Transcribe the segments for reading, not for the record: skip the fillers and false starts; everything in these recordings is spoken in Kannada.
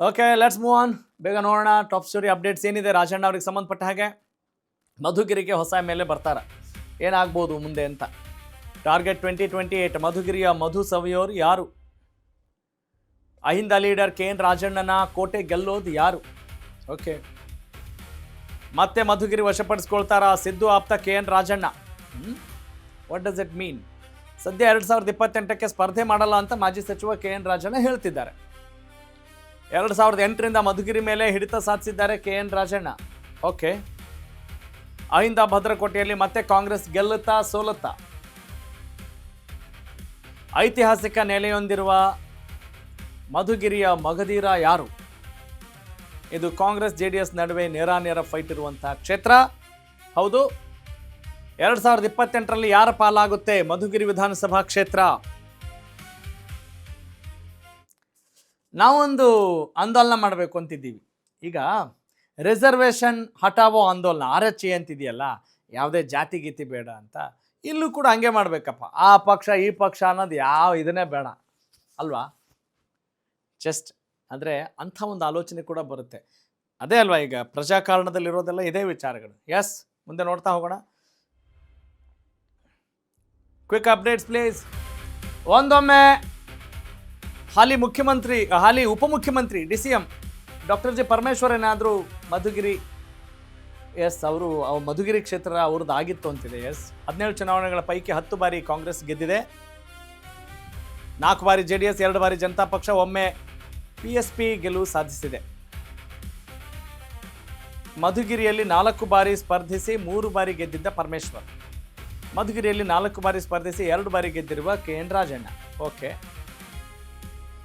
Okay, let's move on. ಬೇಗ ನೋಡೋಣ ಟಾಪ್ ಸ್ಟೋರಿ ಅಪ್ಡೇಟ್ಸ್ ಏನಿದೆ. ರಾಜಣ್ಣ ಅವ್ರಿಗೆ ಸಂಬಂಧಪಟ್ಟ ಹಾಗೆ ಮಧುಗಿರಿಗೆ ಹೊಸ ಮೇಲೆ ಬರ್ತಾರೆ. ಏನಾಗ್ಬೋದು ಮುಂದೆ ಅಂತ. ಟಾರ್ಗೆಟ್ 2028 ಮಧುಗಿರಿಯ ಮಧು ಸವಿಯೋರ್ ಯಾರು? ಅಹಿಂದ ಲೀಡರ್ KN ರಾಜಣ್ಣನ ಕೋಟೆ ಗೆಲ್ಲೋದು ಯಾರು? ಓಕೆ, ಮತ್ತೆ ಮಧುಗಿರಿ ವಶಪಡಿಸ್ಕೊಳ್ತಾರ ಸಿದ್ದು ಆಪ್ತ KN Rajanna. What does it mean? ಸದ್ಯ 2028ಕ್ಕೆ ಸ್ಪರ್ಧೆ ಮಾಡಲ್ಲ ಅಂತ ಮಾಜಿ ಸಚಿವ KN ರಾಜಣ್ಣ ಹೇಳ್ತಿದ್ದಾರೆ. 2008ರಿಂದ ಮಧುಗಿರಿ ಮೇಲೆ ಹಿಡಿತ ಸಾಧಿಸಿದ್ದಾರೆ KN ರಾಜಣ್ಣ. ಓಕೆ, ಅಹಿಂದ ಭದ್ರಕೋಟೆಯಲ್ಲಿ ಮತ್ತೆ ಕಾಂಗ್ರೆಸ್ ಗೆಲ್ಲುತ್ತಾ ಸೋಲುತ್ತಾ? ಐತಿಹಾಸಿಕ ನೆಲೆಯೊಂದಿರುವ ಮಧುಗಿರಿಯ ಮಗಧೀರ ಯಾರು? ಇದು ಕಾಂಗ್ರೆಸ್ JDS ನಡುವೆ ನೇರಾನೇರ ಫೈಟ್ ಇರುವಂತಹ ಕ್ಷೇತ್ರ. ಹೌದು, 2028ರಲ್ಲಿ ಯಾರ ಪಾಲಾಗುತ್ತೆ ಮಧುಗಿರಿ ವಿಧಾನಸಭಾ ಕ್ಷೇತ್ರ? ನಾವೊಂದು ಆಂದೋಲನ ಮಾಡಬೇಕು ಅಂತಿದ್ದೀವಿ. ಈಗ ರಿಸರ್ವೇಷನ್ ಹಟಾವೋ ಆಂದೋಲನ RHA ಅಂತಿದೆಯಲ್ಲ, ಯಾವುದೇ ಜಾತಿ ಗೀತಿ ಬೇಡ ಅಂತ. ಇಲ್ಲೂ ಕೂಡ ಹಂಗೆ ಮಾಡಬೇಕಪ್ಪ. ಆ ಪಕ್ಷ ಈ ಪಕ್ಷ ಅನ್ನೋದು ಇದನ್ನೇ ಬೇಡ ಅಲ್ವಾ? ಜಸ್ಟ್ ಅಂದರೆ ಅಂಥ ಒಂದು ಆಲೋಚನೆ ಕೂಡ ಬರುತ್ತೆ. ಅದೇ ಅಲ್ವಾ ಈಗ ಪ್ರಜಾಕಾರಣದಲ್ಲಿರೋದೆಲ್ಲ ಇದೇ ವಿಚಾರಗಳು. ಎಸ್, ಮುಂದೆ ನೋಡ್ತಾ ಹೋಗೋಣ. Quick updates please. ಒಂದೊಮ್ಮೆ ಹಾಲಿ ಉಪಮುಖ್ಯಮಂತ್ರಿ DCM ಡಾಕ್ಟರ್ G ಪರಮೇಶ್ವರ್ ಏನಾದರೂ ಮಧುಗಿರಿ ಅವರು ಮಧುಗಿರಿ ಕ್ಷೇತ್ರ ಅವ್ರದ್ದು ಆಗಿತ್ತು ಅಂತಿದೆ. 17 ಚುನಾವಣೆಗಳ ಪೈಕಿ 10 ಬಾರಿ ಕಾಂಗ್ರೆಸ್ ಗೆದ್ದಿದೆ. 4 ಬಾರಿ JDS, 2 ಬಾರಿ ಜನತಾ ಪಕ್ಷ, ಒಮ್ಮೆ PSP ಗೆಲುವು ಸಾಧಿಸಿದೆ. ಮಧುಗಿರಿಯಲ್ಲಿ 4 ಬಾರಿ ಸ್ಪರ್ಧಿಸಿ 3 ಬಾರಿ ಗೆದ್ದಿದ್ದ ಪರಮೇಶ್ವರ್. ಮಧುಗಿರಿಯಲ್ಲಿ 4 ಬಾರಿ ಸ್ಪರ್ಧಿಸಿ 2 ಬಾರಿ ಗೆದ್ದಿರುವ KN ರಾಜಣ್ಣ. ಓಕೆ,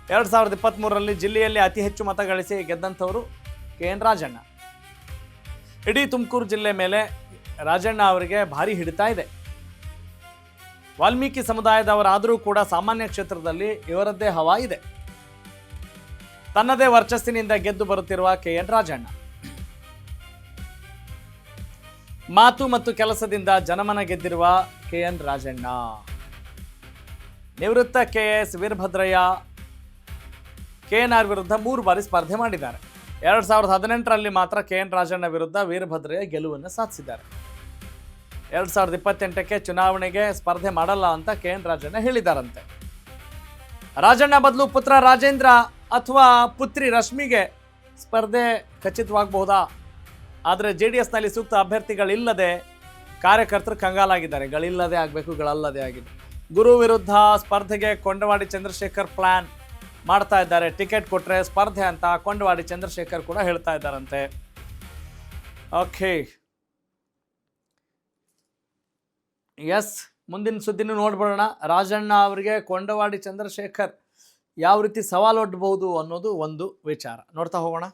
2023ರಲ್ಲಿ ಜಿಲ್ಲೆಯಲ್ಲಿ ಅತಿ ಹೆಚ್ಚು ಮತ ಗಳಿಸಿ ಗೆದ್ದಂಥವರು KN ರಾಜಣ್ಣ. ಇಡೀ ತುಮಕೂರು ಜಿಲ್ಲೆ ಮೇಲೆ ರಾಜಣ್ಣ ಅವರಿಗೆ ಭಾರಿ ಹಿಡಿತಾ ಇದೆ. ವಾಲ್ಮೀಕಿ ಸಮುದಾಯದವರಾದರೂ ಕೂಡ ಸಾಮಾನ್ಯ ಕ್ಷೇತ್ರದಲ್ಲಿ ಇವರದ್ದೇ ಹವಾ ಇದೆ. ತನ್ನದೇ ವರ್ಚಸ್ಸಿನಿಂದ ಗೆದ್ದು ಬರುತ್ತಿರುವ KN ರಾಜಣ್ಣ ಮಾತು ಮತ್ತು ಕೆಲಸದಿಂದ ಜನಮನ ಗೆದ್ದಿರುವ KN ರಾಜಣ್ಣ. ನಿವೃತ್ತ KS ವೀರಭದ್ರಯ್ಯ KNR ವಿರುದ್ಧ 3 ಬಾರಿ ಸ್ಪರ್ಧೆ ಮಾಡಿದ್ದಾರೆ. 2018ರಲ್ಲಿ ಮಾತ್ರ KN ರಾಜಣ್ಣ ವಿರುದ್ಧ ವೀರಭದ್ರಯ್ಯ ಗೆಲುವನ್ನು ಸಾಧಿಸಿದ್ದಾರೆ. 2028ಕ್ಕೆ ಚುನಾವಣೆಗೆ ಸ್ಪರ್ಧೆ ಮಾಡಲ್ಲ ಅಂತ KN ರಾಜಣ್ಣ ಹೇಳಿದಾರಂತೆ. ರಾಜಣ್ಣ ಬದಲು ಪುತ್ರ ರಾಜೇಂದ್ರ ಅಥವಾ ಪುತ್ರಿ ರಶ್ಮಿಗೆ ಸ್ಪರ್ಧೆ ಖಚಿತವಾಗಬಹುದಾ? ಆದರೆ JDSನಲ್ಲಿ ಸೂಕ್ತ ಅಭ್ಯರ್ಥಿಗಳಿಲ್ಲದೆ ಕಾರ್ಯಕರ್ತರು ಕಂಗಾಲಾಗಿದ್ದಾರೆ. ಗಳಿಲ್ಲದೆ ಆಗಬೇಕು, ಗಳಲ್ಲದೆ ಆಗಿದೆ. ಗುರು ವಿರುದ್ಧ ಸ್ಪರ್ಧೆಗೆ ಕೊಂಡವಾಡಿ ಚಂದ್ರಶೇಖರ್ ಪ್ಲಾನ್ ಮಾಡ್ತಾ ಇದ್ದಾರೆ. ಟಿಕೆಟ್ ಕೊಟ್ಟರೆ ಸ್ಪರ್ಧೆ ಅಂತ ಕೊಂಡವಾಡಿ ಚಂದ್ರಶೇಖರ್ ಕೂಡ ಹೇಳ್ತಾ ಇದ್ದಾರಂತೆ. ಓಕೆ, ಎಸ್, ಮುಂದಿನ ಸುದ್ದಿನೂ ನೋಡ್ಬಿಡೋಣ. ರಾಜಣ್ಣ ಅವರಿಗೆ ಕೊಂಡವಾಡಿ ಚಂದ್ರಶೇಖರ್ ಯಾವ ರೀತಿ ಸವಾಲೊಡ್ಡಬಹುದು ಅನ್ನೋದು ಒಂದು ವಿಚಾರ. ನೋಡ್ತಾ ಹೋಗೋಣ.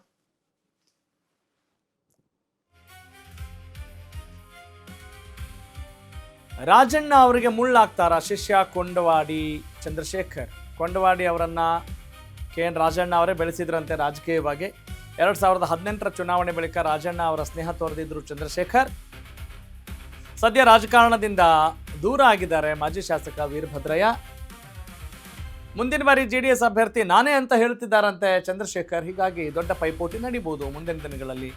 ರಾಜಣ್ಣ ಅವರಿಗೆ ಮುಳ್ಳಾಗ್ತಾರ ಶಿಷ್ಯ ಕೊಂಡವಾಡಿ ಚಂದ್ರಶೇಖರ್. ಕೊಂಡವಾಡಿ ಅವರನ್ನ KN ರಾಜಣ್ಣ ಅವರೇ ಬೆಳೆಸಿದ್ರಂತೆ ರಾಜಕೀಯವಾಗಿ. 2018ರ ಚುನಾವಣೆ ಬಳಿಕ ರಾಜಣ್ಣ ಅವರ ಸ್ನೇಹ ತೋರಿದ್ರು ಚಂದ್ರಶೇಖರ್. ಸದ್ಯ ರಾಜಕಾರಣದಿಂದ ದೂರ ಆಗಿದ್ದಾರೆ ಮಾಜಿ ಶಾಸಕ ವೀರಭದ್ರಯ್ಯ. ಮುಂದಿನ ಬಾರಿ JDS ಅಭ್ಯರ್ಥಿ ನಾನೇ ಅಂತ ಹೇಳ್ತಿದ್ದಾರಂತೆ ಚಂದ್ರಶೇಖರ್. ಹೀಗಾಗಿ ದೊಡ್ಡ ಪೈಪೋಟಿ ನಡೀಬಹುದು ಮುಂದಿನ ದಿನಗಳಲ್ಲಿ.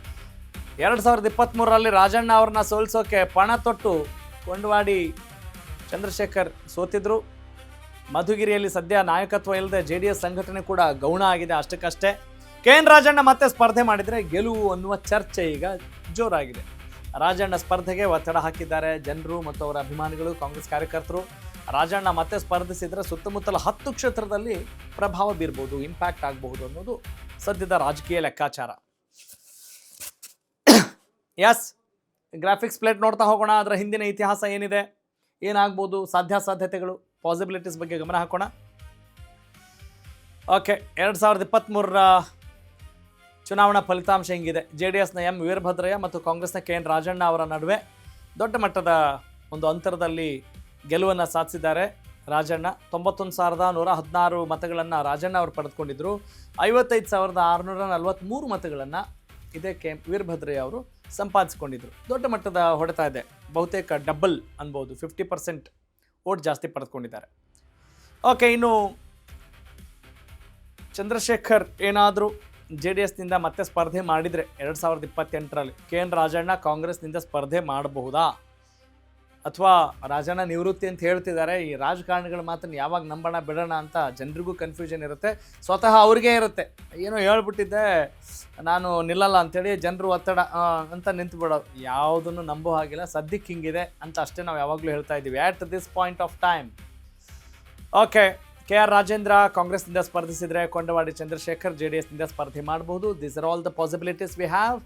2023ರಲ್ಲಿ ರಾಜಣ್ಣ ಅವ್ರನ್ನ ಸೋಲಿಸೋಕೆ ಪಣ ತೊಟ್ಟು ಕೊಂಡವಾಡಿ ಚಂದ್ರಶೇಖರ್ ಸೋತಿದ್ರು. ಮಧುಗಿರಿಯಲ್ಲಿ ಸದ್ಯ ನಾಯಕತ್ವ ಇಲ್ಲದೆ JDS ಸಂಘಟನೆ ಕೂಡ ಗೌಣ ಆಗಿದೆ. ಅಷ್ಟಕ್ಕಷ್ಟೇ KN ರಾಜಣ್ಣ ಮತ್ತೆ ಸ್ಪರ್ಧೆ ಮಾಡಿದರೆ ಗೆಲುವು ಅನ್ನುವ ಚರ್ಚೆ ಈಗ ಜೋರಾಗಿದೆ. ರಾಜಣ್ಣ ಸ್ಪರ್ಧೆಗೆ ಒತ್ತಡ ಹಾಕಿದ್ದಾರೆ ಜನರು ಮತ್ತು ಅವರ ಅಭಿಮಾನಿಗಳು, ಕಾಂಗ್ರೆಸ್ ಕಾರ್ಯಕರ್ತರು. ರಾಜಣ್ಣ ಮತ್ತೆ ಸ್ಪರ್ಧಿಸಿದರೆ ಸುತ್ತಮುತ್ತಲ 10 ಕ್ಷೇತ್ರದಲ್ಲಿ ಪ್ರಭಾವ ಬೀರ್ಬೋದು, ಇಂಪ್ಯಾಕ್ಟ್ ಆಗಬಹುದು ಅನ್ನೋದು ಸದ್ಯದ ರಾಜಕೀಯ ಲೆಕ್ಕಾಚಾರ. ಎಸ್, ಗ್ರಾಫಿಕ್ಸ್ ಪ್ಲೇಟ್ ನೋಡ್ತಾ ಹೋಗೋಣ. ಅದರ ಹಿಂದಿನ ಇತಿಹಾಸ ಏನಿದೆ, ಏನಾಗ್ಬೋದು, ಸಾಧ್ಯತೆಗಳು, ಪಾಸಿಬಿಲಿಟೀಸ್ ಬಗ್ಗೆ ಗಮನ ಹಾಕೋಣ. ಓಕೆ, 2023ರ ಚುನಾವಣಾ ಫಲಿತಾಂಶ ಹಿಂಗಿದೆ. JDSನ M ವೀರಭದ್ರಯ್ಯ ಮತ್ತು ಕಾಂಗ್ರೆಸ್ನ KN ರಾಜಣ್ಣ ಅವರ ನಡುವೆ ದೊಡ್ಡ ಮಟ್ಟದ ಒಂದು ಅಂತರದಲ್ಲಿ ಗೆಲುವನ್ನು ಸಾಧಿಸಿದ್ದಾರೆ ರಾಜಣ್ಣ. 91,116 ಮತಗಳನ್ನು ರಾಜಣ್ಣ ಅವರು ಪಡೆದುಕೊಂಡಿದ್ದರು. 55,643 ಮತಗಳನ್ನು ಇದೇ ವೀರಭದ್ರಯ್ಯ ಅವರು ಸಂಪಾದಿಸಿಕೊಂಡಿದ್ರು. ದೊಡ್ಡ ಮಟ್ಟದ ಹೊಡೆತ ಇದೆ, ಬಹುತೇಕ ಡಬಲ್ ಅನ್ಬೋದು. 50% ವೋಟ್ ಜಾಸ್ತಿ ಪಡೆದುಕೊಂಡಿದ್ದಾರೆ. ಓಕೆ, ಇನ್ನು ಚಂದ್ರಶೇಖರ್ ಏನಾದರೂ JDSನಿಂದ ಮತ್ತೆ ಸ್ಪರ್ಧೆ ಮಾಡಿದರೆ 2028ರಲ್ಲಿ KN ರಾಜಣ್ಣ ಕಾಂಗ್ರೆಸ್ನಿಂದ ಸ್ಪರ್ಧೆ ಮಾಡಬಹುದಾ, ಅಥವಾ ರಾಜಣ್ಣ ನಿವೃತ್ತಿ ಅಂತ ಹೇಳ್ತಿದ್ದಾರೆ. ಈ ರಾಜಕಾರಣಿಗಳು ಮಾತನ್ನು ಯಾವಾಗ ನಂಬೋಣ ಬಿಡೋಣ ಅಂತ ಜನರಿಗೂ ಕನ್ಫ್ಯೂಷನ್ ಇರುತ್ತೆ, ಸ್ವತಃ ಅವ್ರಿಗೆ ಇರುತ್ತೆ. ಏನೋ ಹೇಳ್ಬಿಟ್ಟಿದ್ದೆ ನಾನು ನಿಲ್ಲಲ್ಲ ಅಂಥೇಳಿ ಜನರು ಒತ್ತಡ ಅಂತ ನಿಂತು ಬಿಡೋದು. ಯಾವುದನ್ನು ನಂಬೋ ಹಾಗಿಲ್ಲ, ಸದ್ಯಕ್ಕೆ ಹಿಂಗಿದೆ ಅಂತ ಅಷ್ಟೇ ನಾವು ಯಾವಾಗಲೂ ಹೇಳ್ತಾ ಇದ್ದೀವಿ at this point of time. Okay, KR Rajendra ಕಾಂಗ್ರೆಸ್ನಿಂದ ಸ್ಪರ್ಧಿಸಿದರೆ ಕೊಂಡವಾಡಿ ಚಂದ್ರಶೇಖರ್ JDSನಿಂದ ಸ್ಪರ್ಧೆ ಮಾಡಬಹುದು. These are all the possibilities we have.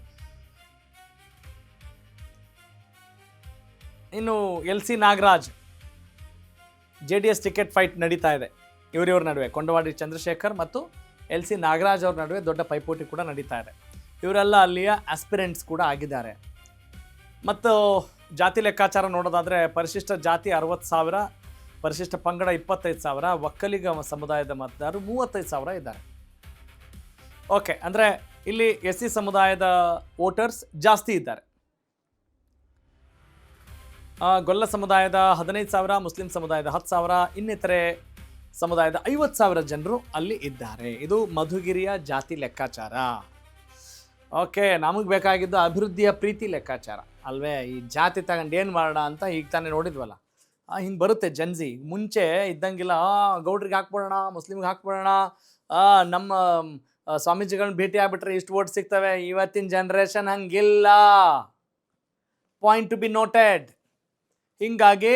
ಇನ್ನು LC Nagaraj JDS ticket fight ನಡೀತಾ ಇದೆ. ಇವರಿವ್ರ ನಡುವೆ ಕೊಂಡವಾಡಿ ಚಂದ್ರಶೇಖರ್ ಮತ್ತು LC ನಾಗರಾಜ್ ಅವ್ರ ನಡುವೆ ದೊಡ್ಡ ಪೈಪೋಟಿ ಕೂಡ ನಡೀತಾ ಇದೆ. ಇವರೆಲ್ಲ ಅಲ್ಲಿಯ ಆಸ್ಪಿರೆಂಟ್ಸ್ ಕೂಡ ಆಗಿದ್ದಾರೆ. ಮತ್ತು ಜಾತಿ ಲೆಕ್ಕಾಚಾರ ನೋಡೋದಾದರೆ ಪರಿಶಿಷ್ಟ ಜಾತಿ 60,000, ಪರಿಶಿಷ್ಟ ಪಂಗಡ 25,000, ಒಕ್ಕಲಿಗ ಸಮುದಾಯದ ಮತದಾರರು 35,000 ಇದ್ದಾರೆ. ಓಕೆ, ಅಂದರೆ ಇಲ್ಲಿ SC ಸಮುದಾಯದ ವೋಟರ್ಸ್ ಜಾಸ್ತಿ ಇದ್ದಾರೆ. ಗೊಲ್ಲ ಸಮುದಾಯದ 15,000, ಮುಸ್ಲಿಂ ಸಮುದಾಯದ 10,000, ಇನ್ನಿತರೆ ಸಮುದಾಯದ 50,000 ಜನರು ಅಲ್ಲಿ ಇದ್ದಾರೆ. ಇದು ಮಧುಗಿರಿಯ ಜಾತಿ ಲೆಕ್ಕಾಚಾರ. ಓಕೆ, ನಮಗೆ ಬೇಕಾಗಿದ್ದು ಅಭಿವೃದ್ಧಿಯ ಪ್ರೀತಿ ಲೆಕ್ಕಾಚಾರ ಅಲ್ವೇ? ಈ ಜಾತಿ ತಗೊಂಡು ಏನು ಮಾಡೋಣ ಅಂತ ಈಗ ತಾನೇ ನೋಡಿದ್ವಲ್ಲ, ಹಿಂಗೆ ಬರುತ್ತೆ ಜನ್ಸಿ. ಮುಂಚೆ ಇದ್ದಂಗಿಲ್ಲ, ಗೌಡ್ರಿಗೆ ಹಾಕ್ಬಿಡೋಣ, ಮುಸ್ಲಿಮ್ಗೆ ಹಾಕ್ಬಿಡೋಣ, ನಮ್ಮ ಸ್ವಾಮೀಜಿಗಳನ್ನ ಭೇಟಿ ಆಗ್ಬಿಟ್ರೆ ಇಷ್ಟು ವೋಟ್ ಸಿಗ್ತವೆ. ಇವತ್ತಿನ ಜನ್ರೇಷನ್ ಹಂಗಿಲ್ಲ. Point to be noted. ಹೀಗಾಗಿ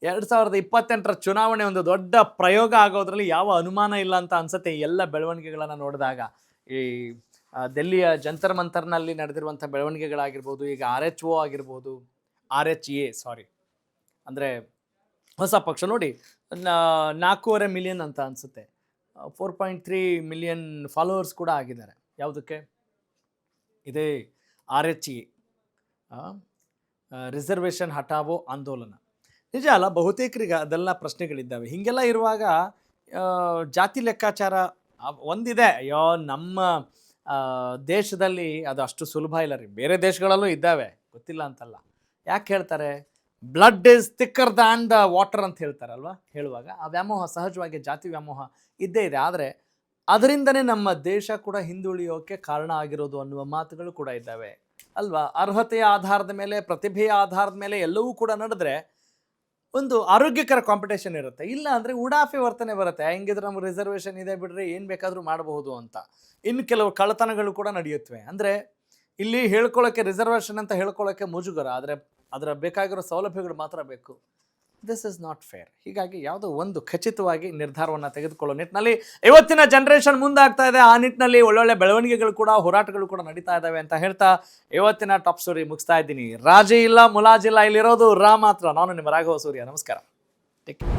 2028ರ ಚುನಾವಣೆ ಒಂದು ದೊಡ್ಡ ಪ್ರಯೋಗ ಆಗೋದ್ರಲ್ಲಿ ಯಾವ ಅನುಮಾನ ಇಲ್ಲ ಅಂತ ಅನ್ಸುತ್ತೆ. ಎಲ್ಲ ಬೆಳವಣಿಗೆಗಳನ್ನು ನೋಡಿದಾಗ ಈ ದೆಲ್ಲಿಯ ಜಂತರ್ ಮಂತರ್ನಲ್ಲಿ ನಡೆದಿರುವಂಥ ಬೆಳವಣಿಗೆಗಳಾಗಿರ್ಬೋದು, ಈಗ RHO ಆಗಿರ್ಬೋದು, RHA ಅಂದರೆ ಹೊಸ ಪಕ್ಷ ನೋಡಿ, 4.5 ಮಿಲಿಯನ್ ಅಂತ ಅನಿಸುತ್ತೆ, 4.3 ಮಿಲಿಯನ್ ಫಾಲೋವರ್ಸ್ ಕೂಡ ಆಗಿದ್ದಾರೆ. ಯಾವುದಕ್ಕೆ? ಇದೇ RHA, ರಿಸರ್ವೇಷನ್ ಹಟಾವೋ ಆಂದೋಲನ. ನಿಜ ಅಲ್ಲ, ಬಹುತೇಕರಿಗೆ ಅದೆಲ್ಲ ಪ್ರಶ್ನೆಗಳಿದ್ದಾವೆ. ಹೀಗೆಲ್ಲ ಇರುವಾಗ ಜಾತಿ ಲೆಕ್ಕಾಚಾರ ಒಂದಿದೆ. ಅಯ್ಯೋ, ನಮ್ಮ ದೇಶದಲ್ಲಿ ಅದು ಅಷ್ಟು ಸುಲಭ ಇಲ್ಲ ರೀ. ಬೇರೆ ದೇಶಗಳಲ್ಲೂ ಇದ್ದಾವೆ, ಗೊತ್ತಿಲ್ಲ ಅಂತಲ್ಲ. ಯಾಕೆ ಹೇಳ್ತಾರೆ? Blood is thicker than the water ಅಂತ ಹೇಳ್ತಾರಲ್ವ. ಹೇಳುವಾಗ ಆ ವ್ಯಾಮೋಹ ಸಹಜವಾಗಿ ಜಾತಿ ವ್ಯಾಮೋಹ ಇದ್ದೇ ಇದೆ. ಆದರೆ ಅದರಿಂದನೇ ನಮ್ಮ ದೇಶ ಕೂಡ ಹಿಂದುಳಿಯೋಕೆ ಕಾರಣ ಆಗಿರೋದು ಅನ್ನುವ ಮಾತುಗಳು ಕೂಡ ಇದ್ದಾವೆ ಅಲ್ವಾ? ಅರ್ಹತೆಯ ಆಧಾರದ ಮೇಲೆ, ಪ್ರತಿಭೆಯ ಆಧಾರದ ಮೇಲೆ ಎಲ್ಲವೂ ಕೂಡ ನಡೆದ್ರೆ ಒಂದು ಆರೋಗ್ಯಕರ ಕಾಂಪಿಟೇಷನ್ ಇರುತ್ತೆ. ಇಲ್ಲ ಅಂದರೆ ಉಡಾಫೆ ವರ್ತನೆ ಬರುತ್ತೆ. ಹೆಂಗಿದ್ರೆ ನಮ್ಗೆ ರಿಸರ್ವೇಷನ್ ಇದೆ ಬಿಡ್ರಿ, ಏನು ಬೇಕಾದರೂ ಮಾಡಬಹುದು ಅಂತ. ಇನ್ನು ಕೆಲವು ಕಳ್ಳತನಗಳು ಕೂಡ ನಡೆಯುತ್ತವೆ. ಅಂದರೆ ಇಲ್ಲಿ ಹೇಳ್ಕೊಳ್ಳೋಕ್ಕೆ ರಿಸರ್ವೇಷನ್ ಅಂತ ಹೇಳ್ಕೊಳ್ಳೋಕ್ಕೆ ಮುಜುಗರ, ಆದರೆ ಅದರ ಬೇಕಾಗಿರೋ ಸೌಲಭ್ಯಗಳು ಮಾತ್ರ ಬೇಕು. This is not fair. ಹೀಗಾಗಿ ಯಾವುದೋ ಒಂದು ಖಚಿತವಾಗಿ ನಿರ್ಧಾರವನ್ನು ತೆಗೆದುಕೊಳ್ಳೋ ನಿಟ್ಟಿನಲ್ಲಿ ಇವತ್ತಿನ ಜನ್ರೇಷನ್ ಮುಂದಾಗ್ತಾ ಇದೆ. ಆ ನಿಟ್ಟಿನಲ್ಲಿ ಒಳ್ಳೊಳ್ಳೆ ಬೆಳವಣಿಗೆಗಳು ಕೂಡ, ಹೋರಾಟಗಳು ಕೂಡ ನಡೀತಾ ಇದ್ದಾವೆ ಅಂತ ಹೇಳ್ತಾ ಇವತ್ತಿನ ಟಾಪ್ ಸ್ಟೋರಿ ಮುಗಿಸ್ತಾ ಇದ್ದೀನಿ. ರಾಜಿ ಇಲ್ಲ, ಮುಲಾಜಿಲ್ಲ, ಇಲ್ಲಿರೋದು ರಾ ಮಾತ್ರ. ನಾನು ನಿಮ್ಮ ರಾಘವ ಸೂರ್ಯ. ನಮಸ್ಕಾರ. Take care.